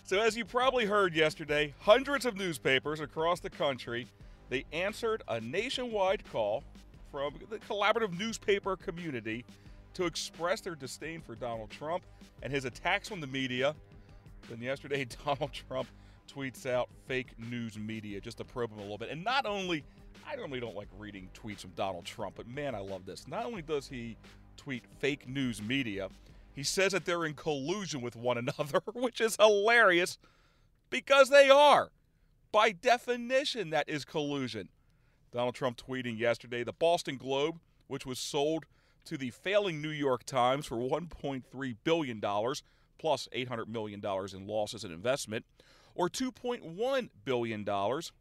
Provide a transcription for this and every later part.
So as you probably heard yesterday, hundreds of newspapers across the country, they answered a nationwide call from the collaborative newspaper community to express their disdain for Donald Trump and his attacks on the media. Then yesterday, Donald Trump tweets out fake news media just to probe him a little bit. And not only, I normally don't like reading tweets from Donald Trump, but man, I love this. Not only does he tweet fake news media, he says that they're in collusion with one another, which is hilarious because they are. By definition, that is collusion. Donald Trump tweeting yesterday, the Boston Globe, which was sold to the failing New York Times for $1.3 billion, plus $800 million in losses and investment, or $2.1 billion,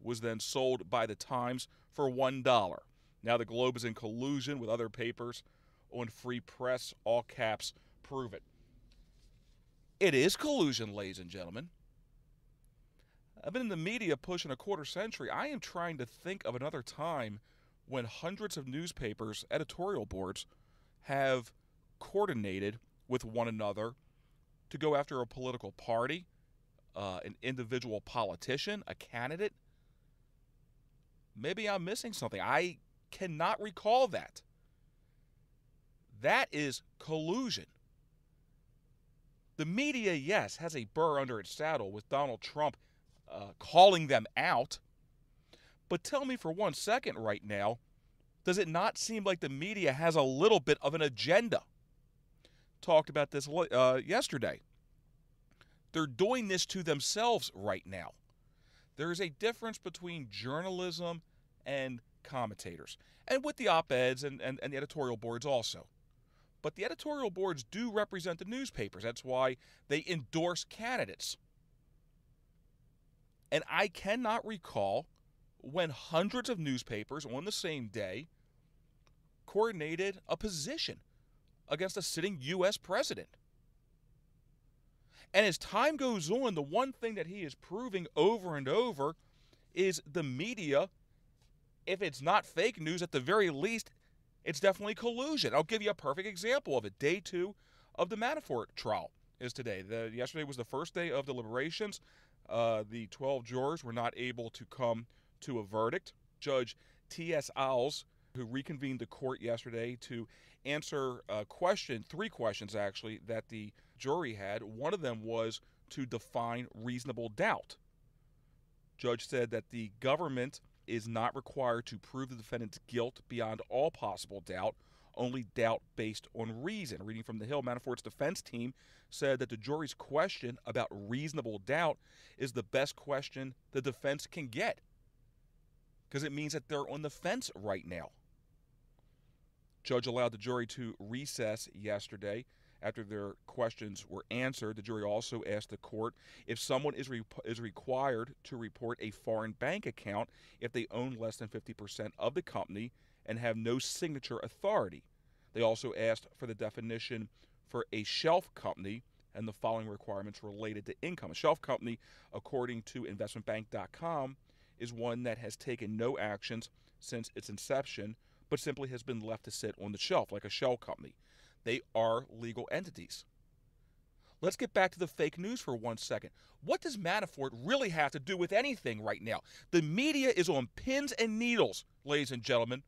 was then sold by the Times for $1. Now the Globe is in collusion with other papers on free press, all caps, prove it. It is collusion, ladies and gentlemen. I've been in the media pushing a quarter century. I am trying to think of another time when hundreds of newspapers' editorial boards have coordinated with one another to go after a political party, an individual politician, a candidate. Maybe I'm missing something. I cannot recall that. That is collusion. The media, yes, has a burr under its saddle with Donald Trump calling them out. But tell me for 1 second right now, does it not seem like the media has a little bit of an agenda? Talked about this yesterday. They're doing this to themselves right now. There is a difference between journalism and commentators, and with the op-eds and the editorial boards also. But the editorial boards do represent the newspapers. That's why they endorse candidates. And I cannot recall when hundreds of newspapers on the same day coordinated a position against a sitting U.S. president. And as time goes on, the one thing that he is proving over and over is the media, if it's not fake news, at the very least, it's definitely collusion. I'll give you a perfect example of it. Day 2 of the Manafort trial is today. Yesterday was the first day of deliberations. The 12 jurors were not able to come to a verdict. Judge T.S. Owls, who reconvened the court yesterday to answer three questions actually, that the jury had. One of them was to define reasonable doubt. Judge said that the government is not required to prove the defendant's guilt beyond all possible doubt, only doubt based on reason. Reading from the Hill, Manafort's defense team said that the jury's question about reasonable doubt is the best question the defense can get, because it means that they're on the fence right now. Judge allowed the jury to recess yesterday after their questions were answered. The jury also asked the court if someone is required to report a foreign bank account if they own less than 50% of the company and have no signature authority. They also asked for the definition for a shelf company and the following requirements related to income. A shelf company, according to investmentbank.com, is one that has taken no actions since its inception, but simply has been left to sit on the shelf like a shell company. They are legal entities. Let's get back to the fake news for 1 second. What does Manafort really have to do with anything right now? The media is on pins and needles, ladies and gentlemen,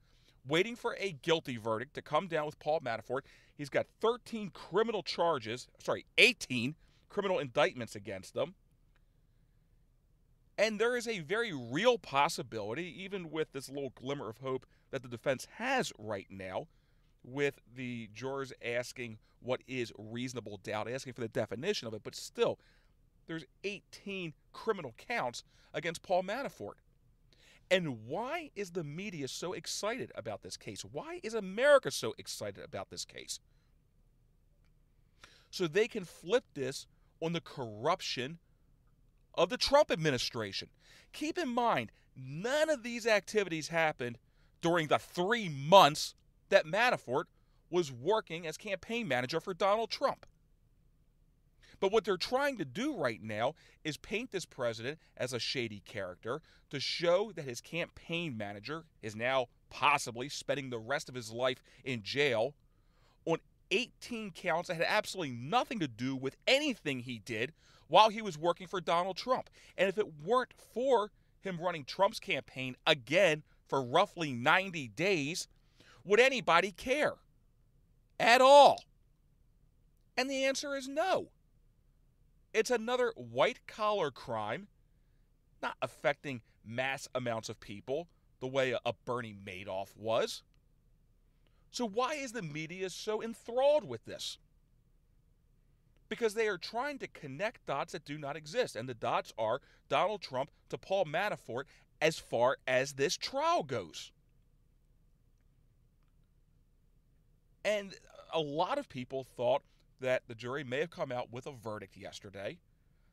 waiting for a guilty verdict to come down with Paul Manafort. He's got 18 criminal indictments against them. And there is a very real possibility, even with this little glimmer of hope that the defense has right now, with the jurors asking what is reasonable doubt, asking for the definition of it, but still, there's 18 criminal counts against Paul Manafort. And why is the media so excited about this case? Why is America so excited about this case? So they can flip this on the corruption of the Trump administration. Keep in mind, none of these activities happened during the 3 months that Manafort was working as campaign manager for Donald Trump. But what they're trying to do right now is paint this president as a shady character to show that his campaign manager is now possibly spending the rest of his life in jail on 18 counts that had absolutely nothing to do with anything he did while he was working for Donald Trump. And if it weren't for him running Trump's campaign again for roughly 90 days, would anybody care at all? And the answer is no. It's another white-collar crime, not affecting mass amounts of people the way a Bernie Madoff was. So why is the media so enthralled with this? Because they are trying to connect dots that do not exist. And the dots are Donald Trump to Paul Manafort as far as this trial goes. And a lot of people thought that the jury may have come out with a verdict yesterday.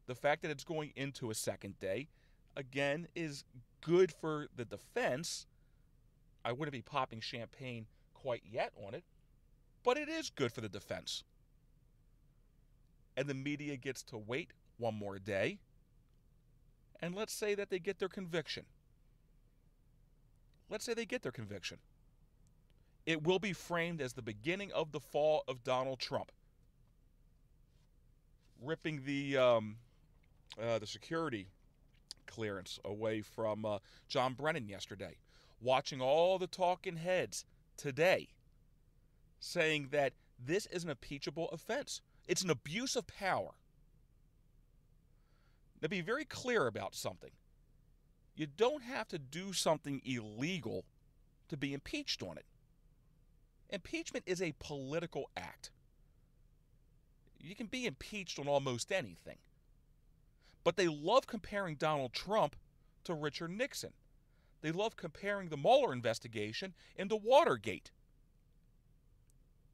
The fact that it's going into a second day, again, is good for the defense. I wouldn't be popping champagne quite yet on it, but it is good for the defense. And the media gets to wait one more day, and let's say that they get their conviction. Let's say they get their conviction. It will be framed as the beginning of the fall of Donald Trump, ripping the security clearance away from John Brennan yesterday, watching all the talking heads today saying that this is an impeachable offense. It's an abuse of power. Now, be very clear about something. You don't have to do something illegal to be impeached on it. Impeachment is a political act. You can be impeached on almost anything. But they love comparing Donald Trump to Richard Nixon. They love comparing the Mueller investigation into Watergate.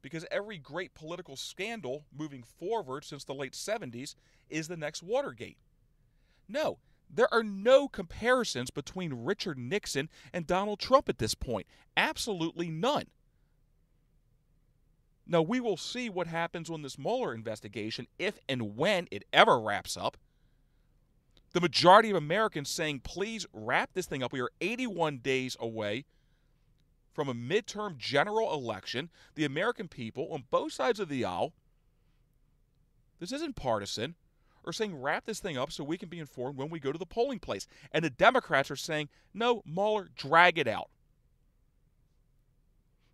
Because every great political scandal moving forward since the late 70s is the next Watergate. No, there are no comparisons between Richard Nixon and Donald Trump at this point. Absolutely none. Now, we will see what happens on this Mueller investigation if and when it ever wraps up. The majority of Americans saying, please wrap this thing up. We are 81 days away from a midterm general election. The American people on both sides of the aisle, this isn't partisan, are saying wrap this thing up so we can be informed when we go to the polling place. And the Democrats are saying, no, Mueller, drag it out.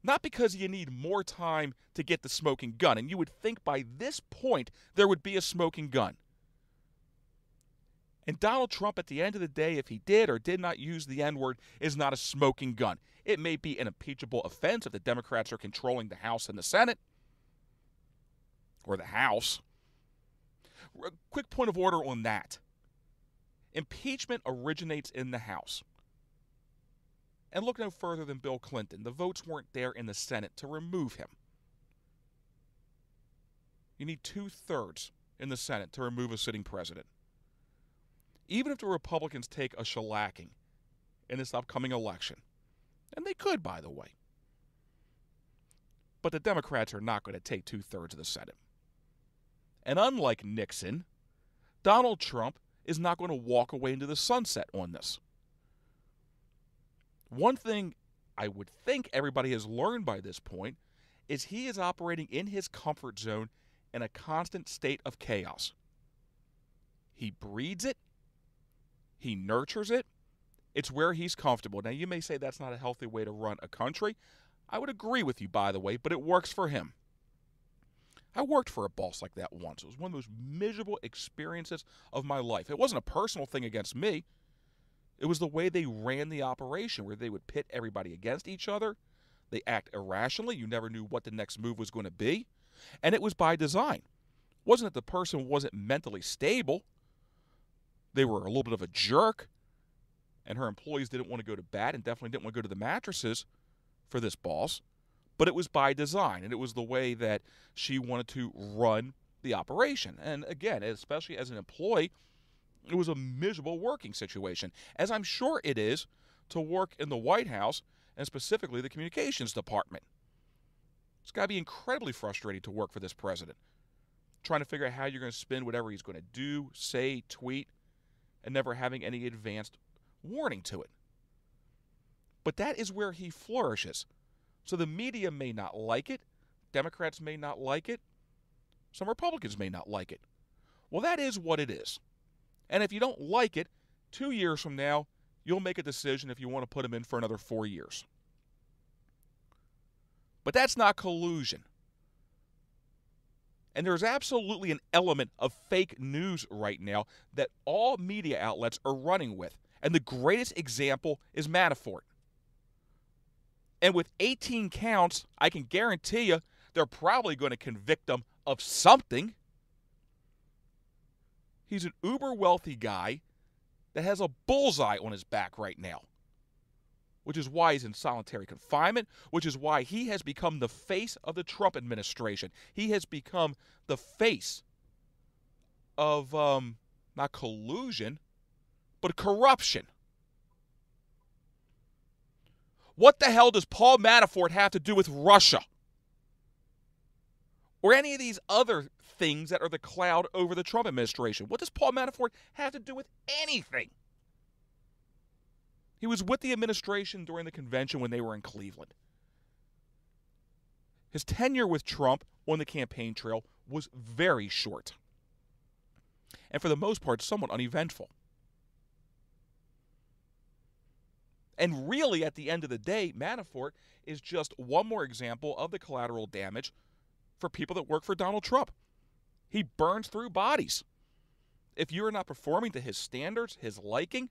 Not because you need more time to get the smoking gun. And you would think by this point there would be a smoking gun. And Donald Trump, at the end of the day, if he did or did not use the N-word, is not a smoking gun. It may be an impeachable offense if the Democrats are controlling the House and the Senate. Or the House. A quick point of order on that. Impeachment originates in the House. And look no further than Bill Clinton. The votes weren't there in the Senate to remove him. You need 2/3 in the Senate to remove a sitting president. Even if the Republicans take a shellacking in this upcoming election, and they could, by the way, but the Democrats are not going to take 2/3 of the Senate. And unlike Nixon, Donald Trump is not going to walk away into the sunset on this. One thing I would think everybody has learned by this point is he is operating in his comfort zone in a constant state of chaos. He breeds it. He nurtures it. It's where he's comfortable. Now, you may say that's not a healthy way to run a country. I would agree with you, by the way, but it works for him. I worked for a boss like that once. It was one of those miserable experiences of my life. It wasn't a personal thing against me. It was the way they ran the operation, where they would pit everybody against each other. They act irrationally. You never knew what the next move was going to be. And it was by design. It wasn't that the person wasn't mentally stable. They were a little bit of a jerk, and her employees didn't want to go to bat and definitely didn't want to go to the mattresses for this boss. But it was by design, and it was the way that she wanted to run the operation. And again, especially as an employee, it was a miserable working situation, as I'm sure it is to work in the White House, and specifically the communications department. It's got to be incredibly frustrating to work for this president, trying to figure out how you're going to spin whatever he's going to do, say, tweet, and never having any advanced warning to it. But that is where he flourishes. So the media may not like it, Democrats may not like it. Some Republicans may not like it. Well, that is what it is. And if you don't like it, 2 years from now, you'll make a decision if you want to put him in for another 4 years. But that's not collusion. And there's absolutely an element of fake news right now that all media outlets are running with. And the greatest example is Manafort. And with 18 counts, I can guarantee you they're probably going to convict him of something. He's an uber wealthy guy that has a bullseye on his back right now, which is why he's in solitary confinement, which is why he has become the face of the Trump administration. He has become the face of not collusion, but corruption. What the hell does Paul Manafort have to do with Russia? Or any of these other things that are the cloud over the Trump administration? What does Paul Manafort have to do with anything? He was with the administration during the convention when they were in Cleveland. His tenure with Trump on the campaign trail was very short. And for the most part, somewhat uneventful. And really, at the end of the day, Manafort is just one more example of the collateral damage for people that work for Donald Trump. He burns through bodies. If you are not performing to his standards, his liking,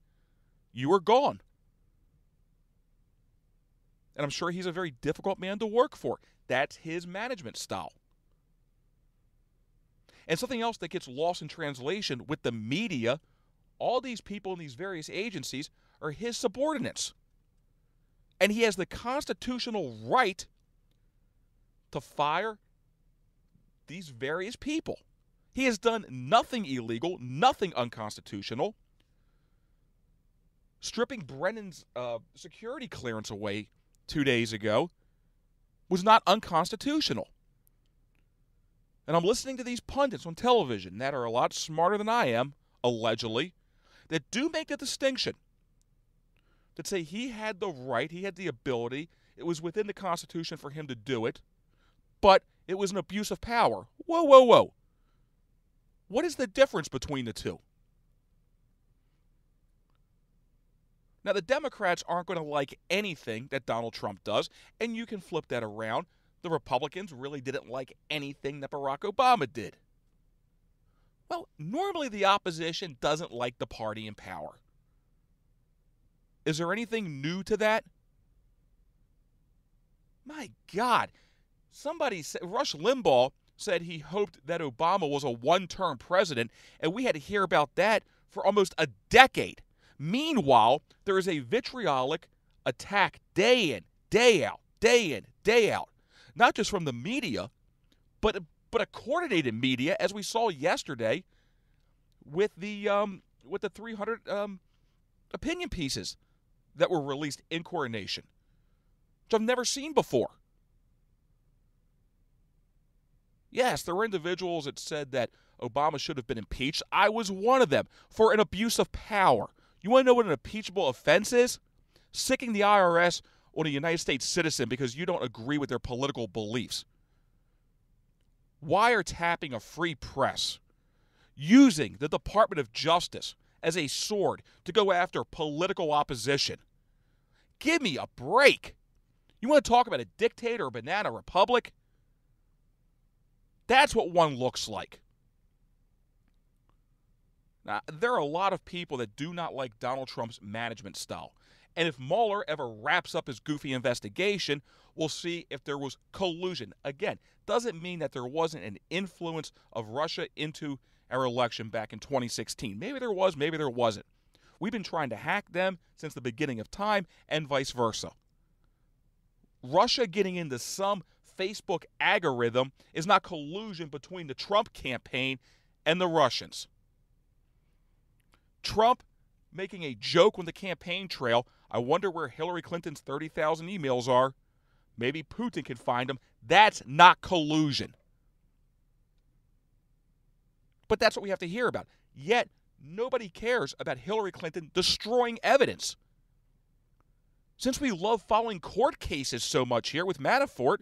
you are gone. And I'm sure he's a very difficult man to work for. That's his management style. And something else that gets lost in translation with the media, all these people in these various agencies are his subordinates. And he has the constitutional right to fire these various people. He has done nothing illegal, nothing unconstitutional. Stripping Brennan's security clearance away 2 days ago was not unconstitutional. And I'm listening to these pundits on television that are a lot smarter than I am, allegedly, that do make a distinction. That say he had the right, he had the ability, it was within the Constitution for him to do it, but it was an abuse of power. Whoa, whoa, whoa. What is the difference between the two? Now, the Democrats aren't going to like anything that Donald Trump does, and you can flip that around. The Republicans really didn't like anything that Barack Obama did. Well, normally the opposition doesn't like the party in power. Is there anything new to that? My God. Somebody said, Rush Limbaugh said he hoped that Obama was a one-term president, and we had to hear about that for almost a decade. Meanwhile, there is a vitriolic attack day in, day out, day in, day out. Not just from the media, but a coordinated media, as we saw yesterday with the 300 opinion pieces that were released in coordination, which I've never seen before. Yes, there were individuals that said that Obama should have been impeached. I was one of them for an abuse of power. You want to know what an impeachable offense is? Sicking the IRS on a United States citizen because you don't agree with their political beliefs. Wiretapping a free press. Using the Department of Justice as a sword to go after political opposition. Give me a break. You want to talk about a dictator or banana republic? That's what one looks like. Now, there are a lot of people that do not like Donald Trump's management style. And if Mueller ever wraps up his goofy investigation, we'll see if there was collusion. Again, doesn't mean that there wasn't an influence of Russia into our election back in 2016. Maybe there was, maybe there wasn't. We've been trying to hack them since the beginning of time and vice versa. Russia getting into some Facebook algorithm is not collusion between the Trump campaign and the Russians. Trump making a joke on the campaign trail. I wonder where Hillary Clinton's 30,000 emails are. Maybe Putin can find them. That's not collusion. But that's what we have to hear about. Yet, nobody cares about Hillary Clinton destroying evidence. Since we love following court cases so much here with Manafort,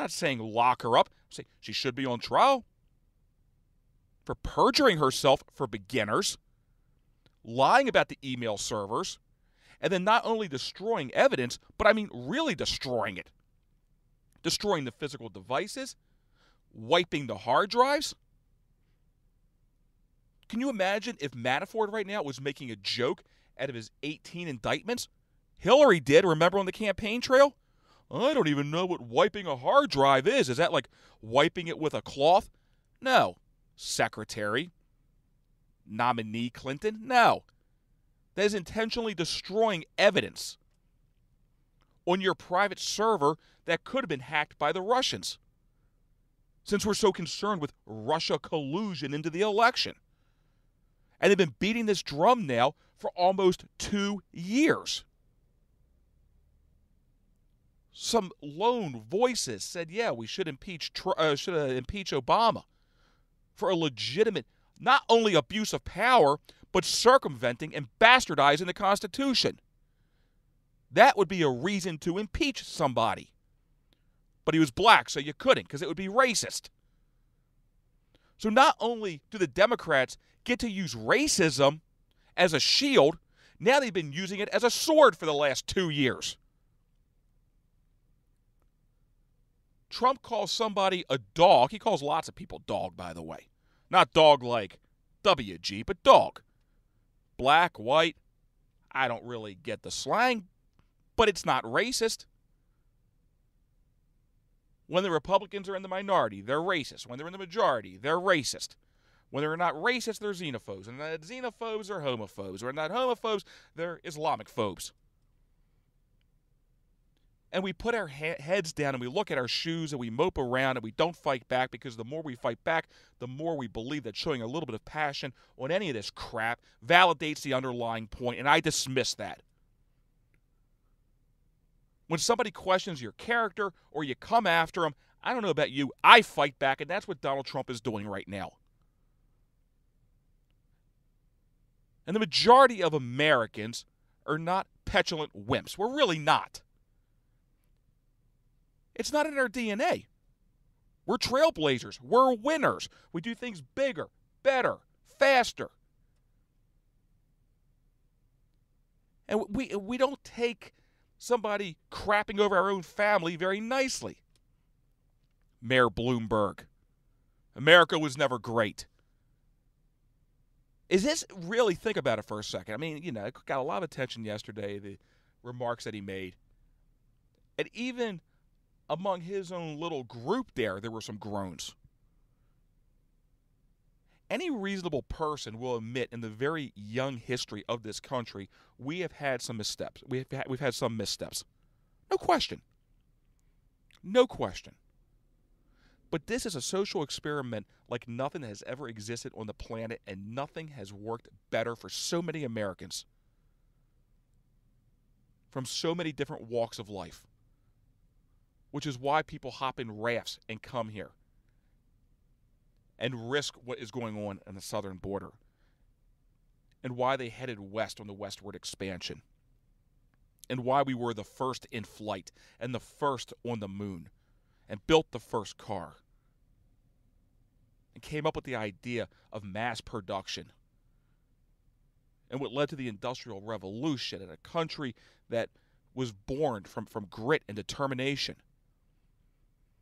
not saying lock her up. I'm saying she should be on trial for perjuring herself, for beginners, lying about the email servers, and then not only destroying evidence, but I mean really destroying it. Destroying the physical devices, wiping the hard drives. Can you imagine if Manafort right now was making a joke out of his 18 indictments? Hillary did, remember, on the campaign trail? I don't even know what wiping a hard drive is. Is that like wiping it with a cloth? No. Secretary, nominee Clinton? No. That is intentionally destroying evidence on your private server that could have been hacked by the Russians, since we're so concerned with Russia collusion into the election. And they've been beating this drum now for almost 2 years. Some lone voices said, yeah, we should impeach Obama for a legitimate, not only abuse of power, but circumventing and bastardizing the Constitution. That would be a reason to impeach somebody. But he was black, so you couldn't, because it would be racist. So not only do the Democrats get to use racism as a shield, now they've been using it as a sword for the last 2 years. Trump calls somebody a dog. He calls lots of people dog, by the way. Not dog like WG, but dog. Black, white, I don't really get the slang, but it's not racist. When the Republicans are in the minority, they're racist. When they're in the majority, they're racist. When they're not racist, they're xenophobes. And the xenophobes are homophobes. When they're not homophobes, they're Islamic phobes. And we put our heads down and we look at our shoes and we mope around and we don't fight back, because the more we fight back, the more we believe that showing a little bit of passion on any of this crap validates the underlying point, and I dismiss that. When somebody questions your character or you come after them, I don't know about you, I fight back, and that's what Donald Trump is doing right now. And the majority of Americans are not petulant wimps. We're really not. It's not in our DNA. We're trailblazers. We're winners. We do things bigger, better, faster. And we don't take somebody crapping over our own family very nicely. Mayor Bloomberg. America was never great. Is this really, think about it for a second. I mean, you know, it got a lot of attention yesterday, the remarks that he made. And even among his own little group there were some groans. Any reasonable person will admit in the very young history of this country, we have had some missteps. We've had some missteps. No question. No question. But this is a social experiment like nothing that has ever existed on the planet, and nothing has worked better for so many Americans from so many different walks of life, which is why people hop in rafts and come here and risk what is going on the southern border, and why they headed west on the westward expansion, and why we were the first in flight and the first on the moon and built the first car and came up with the idea of mass production, and what led to the Industrial Revolution, in a country that was born from grit and determination.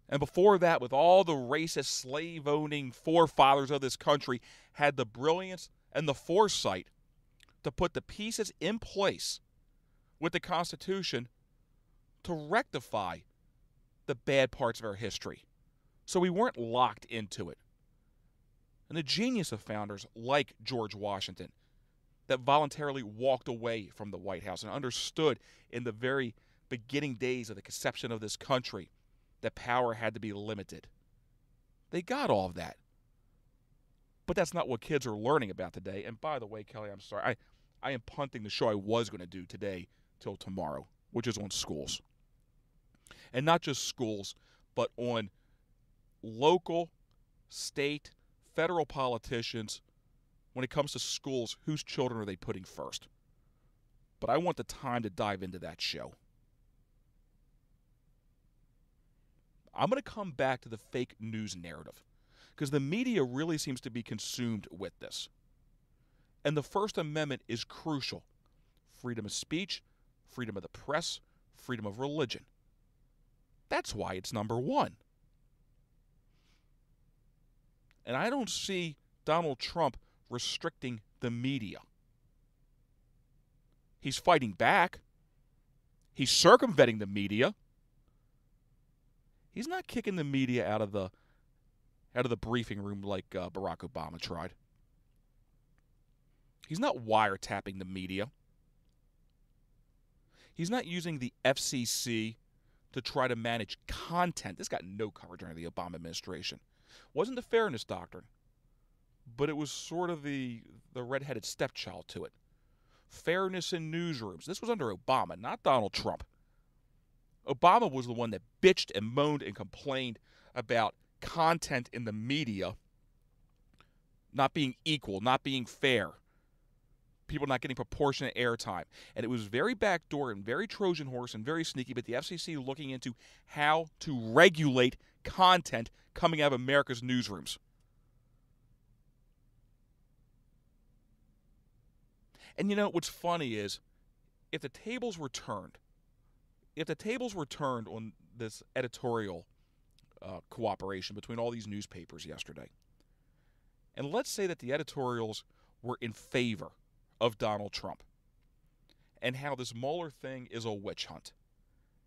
And before that, with all the racist, slave-owning forefathers of this country, had the brilliance and the foresight to put the pieces in place with the Constitution to rectify the bad parts of our history, so we weren't locked into it. And the genius of founders like George Washington that voluntarily walked away from the White House and understood in the very beginning days of the conception of this country that power had to be limited. They got all of that. But that's not what kids are learning about today. And by the way, Kelly, I'm sorry. I am punting the show I was going to do today till tomorrow, which is on schools. And not just schools, but on local, state, federal politicians. When it comes to schools, whose children are they putting first? But I want the time to dive into that show. I'm going to come back to the fake news narrative because the media really seems to be consumed with this. And the First Amendment is crucial. Freedom of speech, freedom of the press, freedom of religion. That's why it's number one. And I don't see Donald Trump restricting the media. He's fighting back. He's circumventing the media. He's not kicking the media out of the briefing room like Barack Obama tried. He's not wiretapping the media. He's not using the FCC to try to manage content. This got no coverage under the Obama administration. Wasn't the fairness doctrine, but it was sort of the redheaded stepchild to it. Fairness in newsrooms. This was under Obama, not Donald Trump. Obama was the one that bitched and moaned and complained about content in the media not being equal, not being fair, people not getting proportionate airtime. And it was very backdoor and very Trojan horse and very sneaky, but the FCC looking into how to regulate content coming out of America's newsrooms. And you know, what's funny is, if the tables were turned on this editorial cooperation between all these newspapers yesterday, and let's say that the editorials were in favor of Donald Trump, and how this Mueller thing is a witch hunt,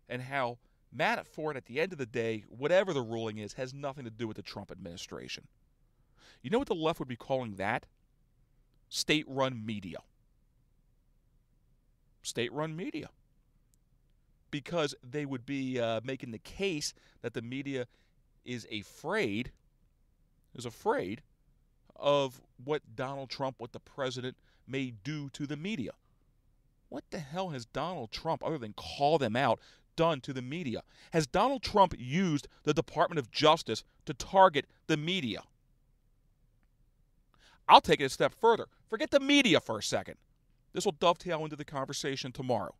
and how Manafort, at the end of the day, whatever the ruling is, has nothing to do with the Trump administration. You know what the left would be calling that? State-run media. State-run media. Because they would be making the case that the media is afraid of what Donald Trump, what the president may do to the media. What the hell has Donald Trump, other than call them out, done to the media? Has Donald Trump used the Department of Justice to target the media? I'll take it a step further. Forget the media for a second. This will dovetail into the conversation tomorrow.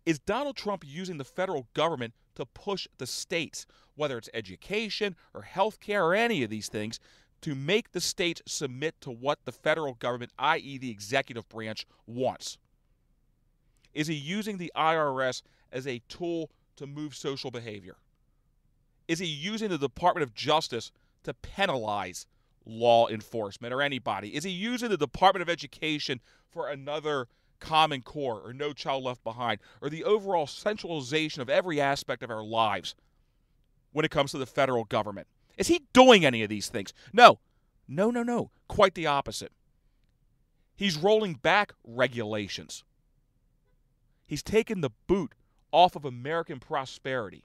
Is Donald Trump using the federal government to push the states, whether it's education or health care or any of these things, to make the states submit to what the federal government, i.e. the executive branch, wants? Is he using the IRS as a tool to move social behavior? Is he using the Department of Justice to penalize law enforcement or anybody? Is he using the Department of Education for another Common Core or No Child Left Behind, or the overall centralization of every aspect of our lives when it comes to the federal government? Is he doing any of these things? No. Quite the opposite. He's rolling back regulations. He's taken the boot off of American prosperity.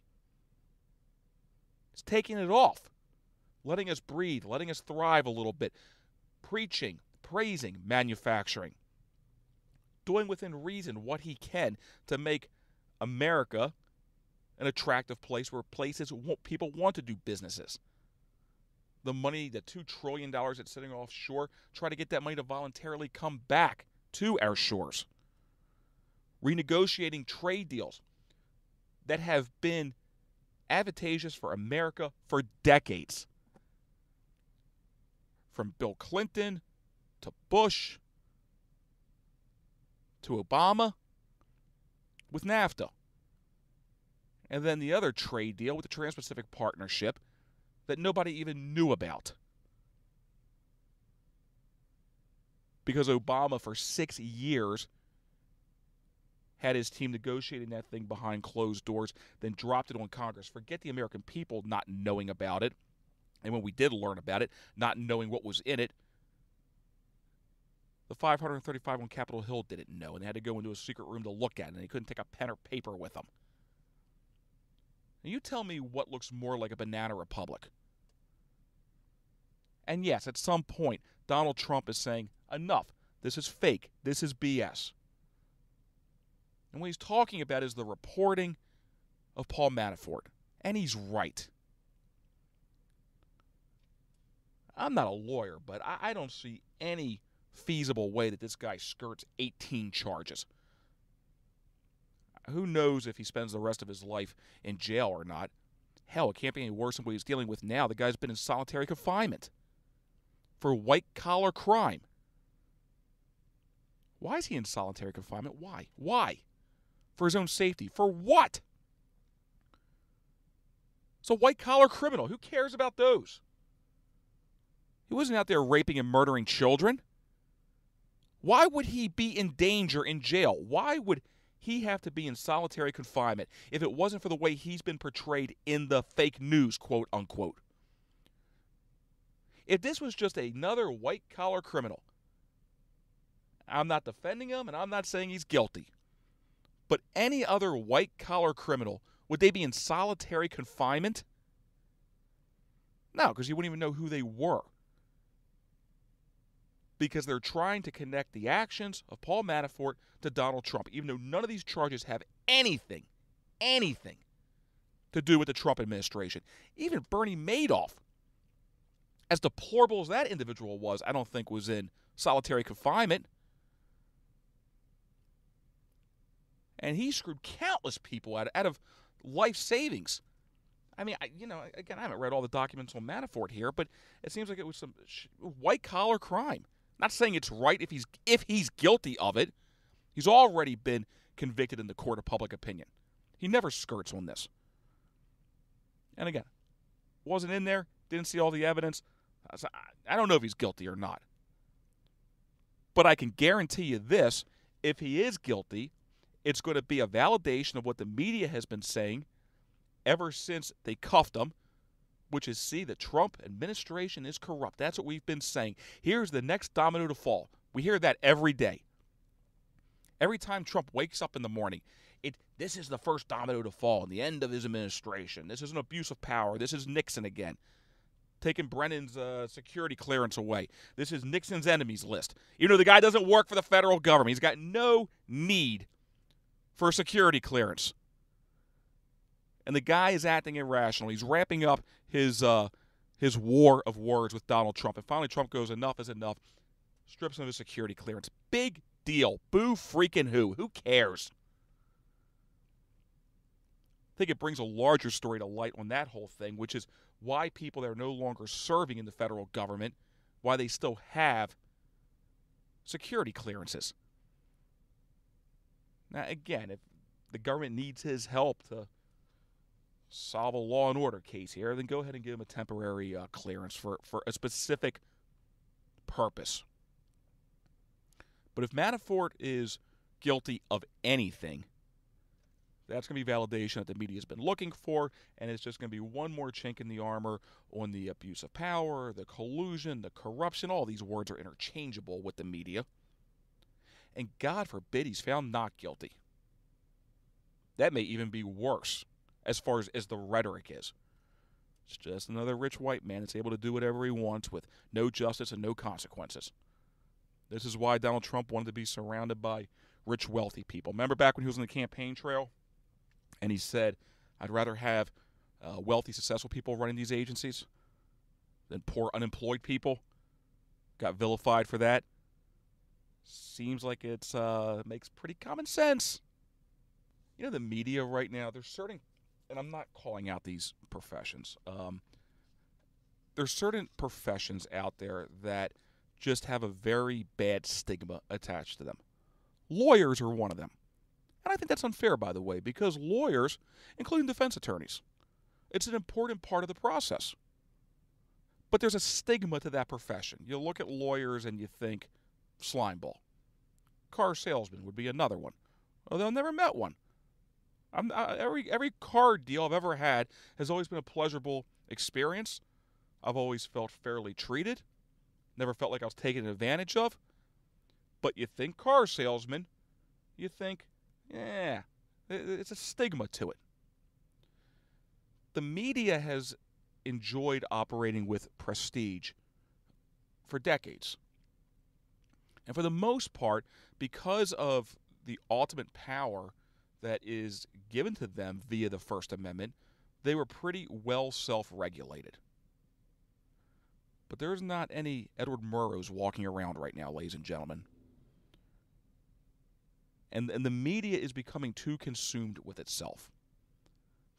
He's taking it off, letting us breathe, letting us thrive a little bit, preaching, praising manufacturing, doing within reason what he can to make America an attractive place where people want to do businesses. The money, the $2 trillion that's sitting offshore, try to get that money to voluntarily come back to our shores. Renegotiating trade deals that have been advantageous for America for decades. From Bill Clinton to Bush to Obama with NAFTA. And then the other trade deal with the Trans-Pacific Partnership that nobody even knew about. Because Obama, for 6 years, had his team negotiating that thing behind closed doors, then dropped it on Congress. Forget the American people not knowing about it. And when we did learn about it, not knowing what was in it, the 535 on Capitol Hill didn't know, and they had to go into a secret room to look at it, and they couldn't take a pen or paper with them. And you tell me what looks more like a banana republic. And yes, at some point, Donald Trump is saying, enough. This is fake. This is BS. And what he's talking about is the reporting of Paul Manafort. And he's right. I'm not a lawyer, but I don't see any feasible way that this guy skirts 18 charges. Who knows if he spends the rest of his life in jail or not. Hell, it can't be any worse than what he's dealing with now. The guy's been in solitary confinement for white-collar crime. Why is he in solitary confinement? Why? Why? For his own safety. For what? It's a white-collar criminal. Who cares about those? He wasn't out there raping and murdering children. Why would he be in danger in jail? Why would he have to be in solitary confinement if it wasn't for the way he's been portrayed in the fake news, quote unquote? If this was just another white-collar criminal, I'm not defending him and I'm not saying he's guilty, but any other white-collar criminal, would they be in solitary confinement? No, because you wouldn't even know who they were. Because they're trying to connect the actions of Paul Manafort to Donald Trump, even though none of these charges have anything to do with the Trump administration. Even Bernie Madoff, as deplorable as that individual was, I don't think was in solitary confinement. And he screwed countless people out of life savings. I mean, again, I haven't read all the documents on Manafort here, but it seems like it was some white-collar crime. Not saying it's right if he's guilty of it. He's already been convicted in the court of public opinion. He never skirts on this. And again, wasn't in there, didn't see all the evidence. I don't know if he's guilty or not. But I can guarantee you this, if he is guilty, it's going to be a validation of what the media has been saying ever since they cuffed him, which is, see, the Trump administration is corrupt. That's what we've been saying. Here's the next domino to fall. We hear that every day. Every time Trump wakes up in the morning, this is the first domino to fall in the end of his administration. This is an abuse of power. This is Nixon again, taking Brennan's security clearance away. This is Nixon's enemies list. You know, the guy doesn't work for the federal government. He's got no need for a security clearance. And the guy is acting irrational. He's ramping up his war of words with Donald Trump. And finally, Trump goes, enough is enough. Strips him of his security clearance. Big deal. Boo freaking who? Who cares? I think it brings a larger story to light on that whole thing, which is why people that are no longer serving in the federal government, why they still have security clearances. Now, again, if the government needs his help to solve a law and order case here, then go ahead and give him a temporary clearance for a specific purpose. But if Manafort is guilty of anything, that's going to be validation that the media has been looking for, and it's just going to be one more chink in the armor on the abuse of power, the collusion, the corruption. All these words are interchangeable with the media. And God forbid he's found not guilty. That may even be worse as far as the rhetoric is. It's just another rich white man that's able to do whatever he wants with no justice and no consequences. This is why Donald Trump wanted to be surrounded by rich, wealthy people. Remember back when he was on the campaign trail and he said, I'd rather have wealthy, successful people running these agencies than poor, unemployed people? Got vilified for that. Seems like it makes pretty common sense. You know, the media right now, there's certain, and I'm not calling out these professions, there's certain professions out there that just have a very bad stigma attached to them. Lawyers are one of them. And I think that's unfair, by the way, because lawyers, including defense attorneys, it's an important part of the process. But there's a stigma to that profession. You look at lawyers and you think, slimeball. Car salesman would be another one. Although I've never met one. Every car deal I've ever had has always been a pleasurable experience. I've always felt fairly treated. Never felt like I was taken advantage of. But you think car salesman, you think, yeah, it's a stigma to it. The media has enjoyed operating with prestige for decades. And for the most part, because of the ultimate power that is given to them via the First Amendment, they were pretty well self-regulated. But there's not any Edward Murrows walking around right now, ladies and gentlemen. And the media is becoming too consumed with itself.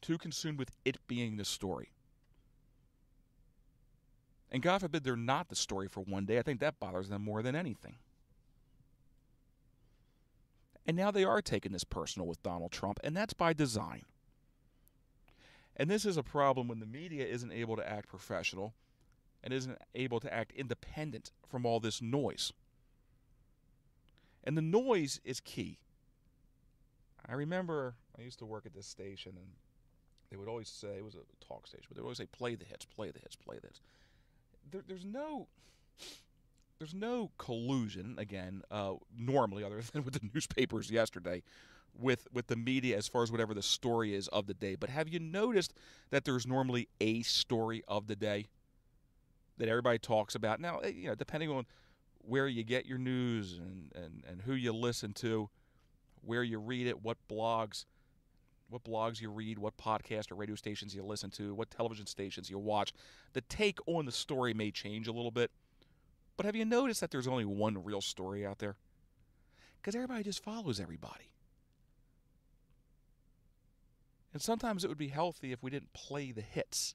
too consumed with it being the story. And God forbid they're not the story for one day. I think that bothers them more than anything. And now they are taking this personal with Donald Trump, and that's by design. And this is a problem when the media isn't able to act professional and isn't able to act independent from all this noise. And the noise is key. I remember I used to work at this station, and they would always say, it was a talk station, but they would always say, play the hits, play the hits, play the hits. There's no collusion, again, normally, other than with the newspapers yesterday, with the media as far as whatever the story is of the day. But have you noticed that there's normally a story of the day that everybody talks about? Now, depending on where you get your news and who you listen to, where you read it, what blogs you read, what podcast or radio stations you listen to, what television stations you watch, the take on the story may change a little bit. But have you noticed that there's only one real story out there? Because everybody just follows everybody. And sometimes it would be healthy if we didn't play the hits.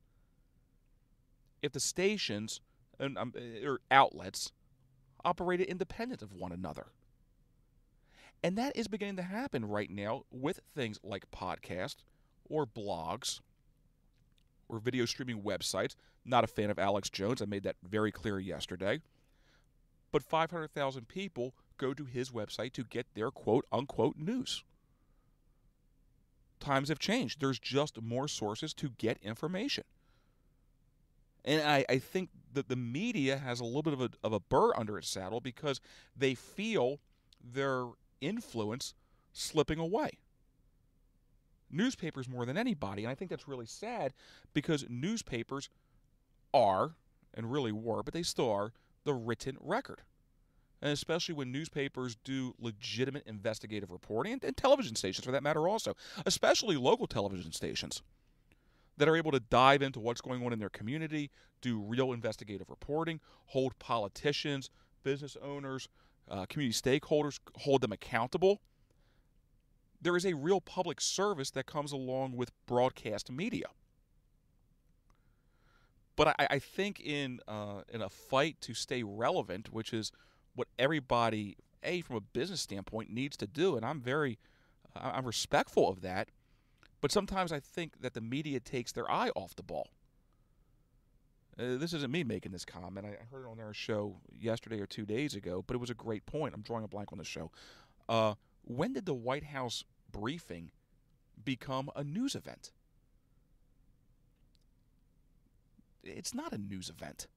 If the stations or outlets operated independent of one another. And that is beginning to happen right now with things like podcasts or blogs or video streaming websites. Not a fan of Alex Jones. I made that very clear yesterday. But 500,000 people go to his website to get their quote-unquote news. Times have changed. There's just more sources to get information. And I think that the media has a little bit of a burr under its saddle because they feel their influence slipping away. Newspapers more than anybody, and I think that's really sad because newspapers are, and really were, but they still are, the written record. And especially when newspapers do legitimate investigative reporting, and television stations for that matter also, especially local television stations that are able to dive into what's going on in their community, do real investigative reporting, hold politicians, business owners, community stakeholders, hold them accountable. There is a real public service that comes along with broadcast media. But I think in a fight to stay relevant, which is what everybody, from a business standpoint, needs to do, and I'm respectful of that, but sometimes I think that the media takes their eye off the ball. This isn't me making this comment. I heard it on their show yesterday or 2 days ago, but it was a great point. I'm drawing a blank on the show. When did the White House briefing become a news event? It's not a news event.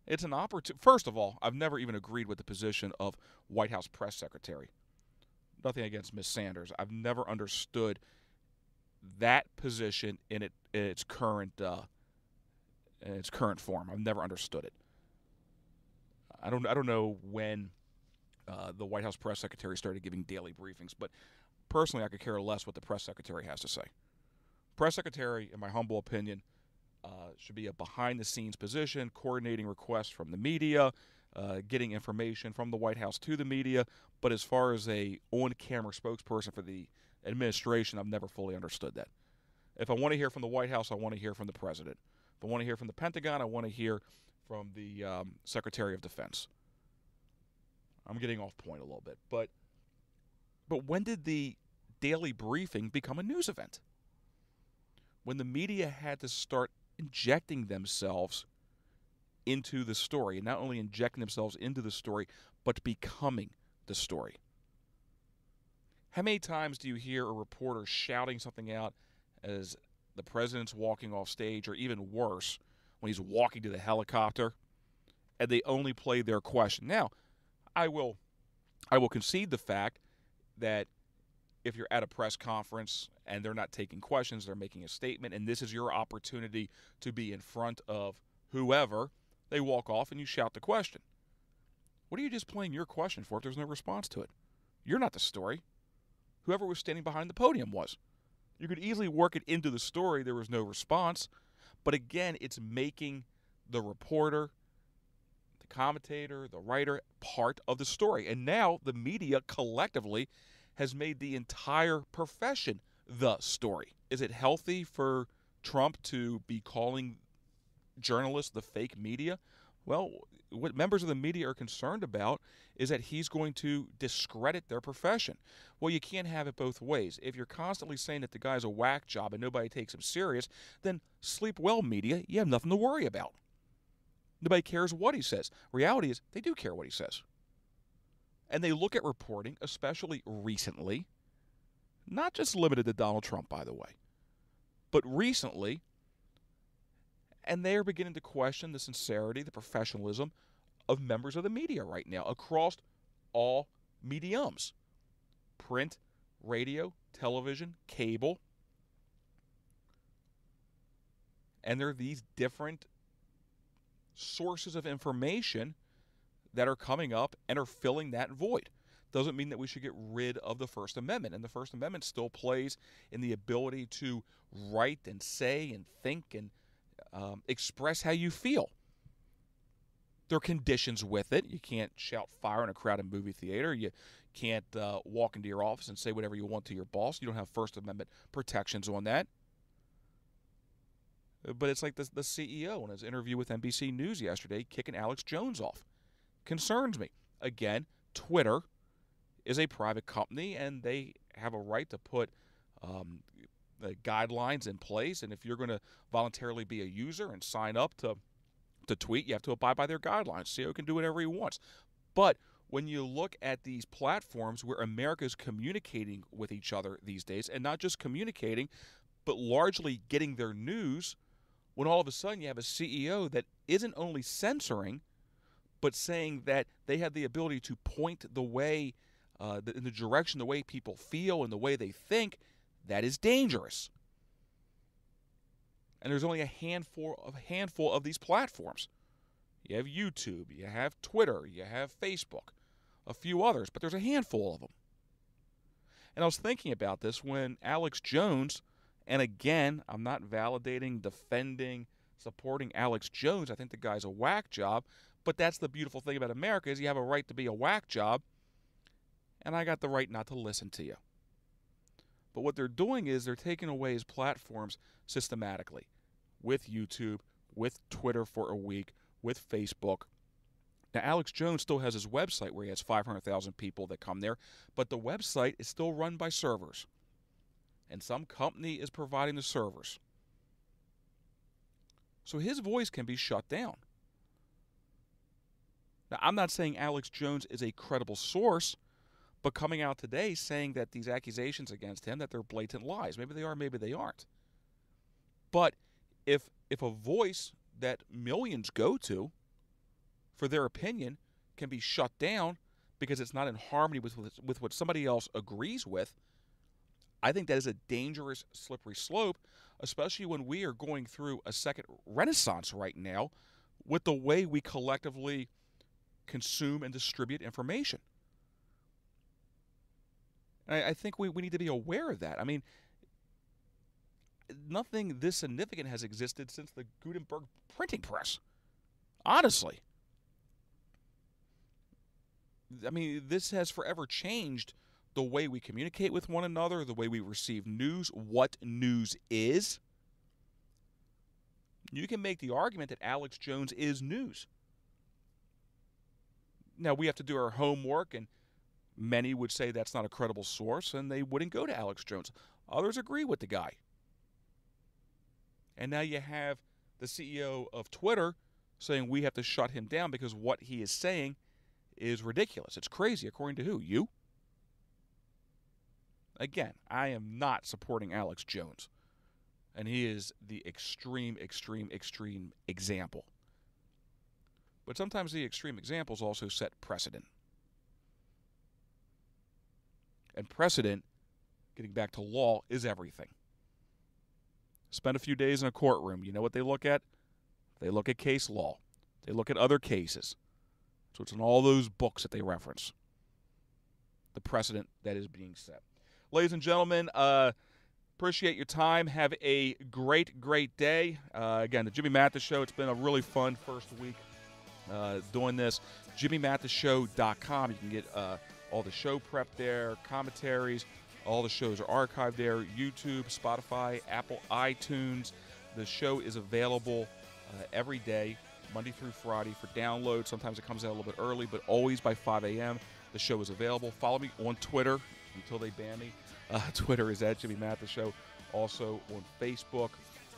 It's an opportunity. First of all, I've never even agreed with the position of White House press secretary. Nothing against Ms. Sanders. I've never understood that position in its current form. I've never understood it. I don't know when the White House press secretary started giving daily briefings, but personally, I could care less what the press secretary has to say. Press secretary, in my humble opinion, should be a behind-the-scenes position, coordinating requests from the media, getting information from the White House to the media. But as far as a on-camera spokesperson for the administration, I've never fully understood that. If I want to hear from the White House, I want to hear from the president. If I want to hear from the Pentagon, I want to hear from the Secretary of Defense. I'm getting off point a little bit. But when did the daily briefing become a news event? When the media had to start injecting themselves into the story, and not only injecting themselves into the story, but becoming the story. How many times do you hear a reporter shouting something out as the president's walking off stage, or even worse, when he's walking to the helicopter, and they only play their question? Now, I will concede the fact that if you're at a press conference and they're not taking questions, they're making a statement, and this is your opportunity to be in front of whoever, they walk off and you shout the question. What are you just playing your question for if there's no response to it? You're not the story. Whoever was standing behind the podium was. You could easily work it into the story. There was no response. But again, it's making the reporter, the commentator, the writer part of the story. And now the media collectively has made the entire profession the story. Is it healthy for Trump to be calling journalists the fake media? Well, what members of the media are concerned about is that he's going to discredit their profession. Well, you can't have it both ways. If you're constantly saying that the guy's a whack job and nobody takes him serious, then sleep well, media. You have nothing to worry about. Nobody cares what he says. Reality is they do care what he says. And they look at reporting, especially recently, not just limited to Donald Trump, by the way, but recently, and they are beginning to question the sincerity, the professionalism of members of the media right now across all mediums: print, radio, television, cable. And there are these different sources of information that are coming up and are filling that void. Doesn't mean that we should get rid of the First Amendment. And the First Amendment still plays in the ability to write and say and think and express how you feel. There are conditions with it. You can't shout fire in a crowded movie theater. You can't walk into your office and say whatever you want to your boss. You don't have First Amendment protections on that. But it's like the CEO in his interview with NBC News yesterday kicking Alex Jones off. Concerns me. Again, Twitter is a private company, and they have a right to put guidelines in place. And if you're going to voluntarily be a user and sign up to tweet, you have to abide by their guidelines. CEO can do whatever he wants. But when you look at these platforms where America is communicating with each other these days, and not just communicating, but largely getting their news, when all of a sudden you have a CEO that isn't only censoring, but saying that they have the ability to point the way, in the direction, the way people feel and the way they think, that is dangerous. And there's only a handful of these platforms. You have YouTube, you have Twitter, you have Facebook, a few others, but there's a handful of them. And I was thinking about this when Alex Jones, and again, I'm not validating, defending, supporting Alex Jones. I think the guy's a whack job, but that's the beautiful thing about America is you have a right to be a whack job, and I got the right not to listen to you. But what they're doing is they're taking away his platforms systematically with YouTube, with Twitter for a week, with Facebook. Now, Alex Jones still has his website where he has 500,000 people that come there, but the website is still run by servers. And some company is providing the servers. So his voice can be shut down. Now, I'm not saying Alex Jones is a credible source, but coming out today saying that these accusations against him, that they're blatant lies. Maybe they are, maybe they aren't. But if a voice that millions go to for their opinion can be shut down because it's not in harmony with what somebody else agrees with, I think that is a dangerous, slippery slope, especially when we are going through a second renaissance right now with the way we collectively consume and distribute information. And I think we need to be aware of that. I mean, nothing this significant has existed since the Gutenberg printing press. Honestly. I mean, this has forever changed the way we communicate with one another, the way we receive news, what news is. You can make the argument that Alex Jones is news. Now, we have to do our homework, and many would say that's not a credible source, and they wouldn't go to Alex Jones. Others agree with the guy. And now you have the CEO of Twitter saying we have to shut him down because what he is saying is ridiculous. It's crazy. According to who? You? Again, I am not supporting Alex Jones. And he is the extreme example. But sometimes the extreme examples also set precedent. And precedent, getting back to law, is everything. Spend a few days in a courtroom. You know what they look at? They look at case law. They look at other cases. So it's in all those books that they reference. The precedent that is being set. Ladies and gentlemen, appreciate your time. Have a great day. Again, the Jimmy Mathis Show, it's been a really fun first week doing this. JimmyMathisShow.com. You can get all the show prep there, commentaries, All the shows are archived there, YouTube, Spotify, Apple, iTunes. The show is available every day, Monday through Friday, for download. Sometimes it comes out a little bit early, but always by 5 a.m. The show is available. Follow me on Twitter until they ban me. Twitter is at Jimmy Mathis Show. Also on Facebook.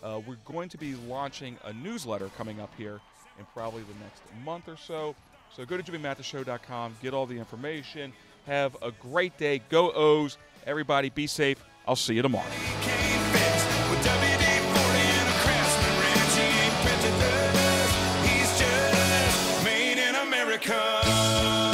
We're going to be launching a newsletter coming up here in probably the next month or so. So go to jimmymathisshow.com, get all the information. Have a great day. Go O's. Everybody be safe. I'll see you tomorrow. He's just made in America.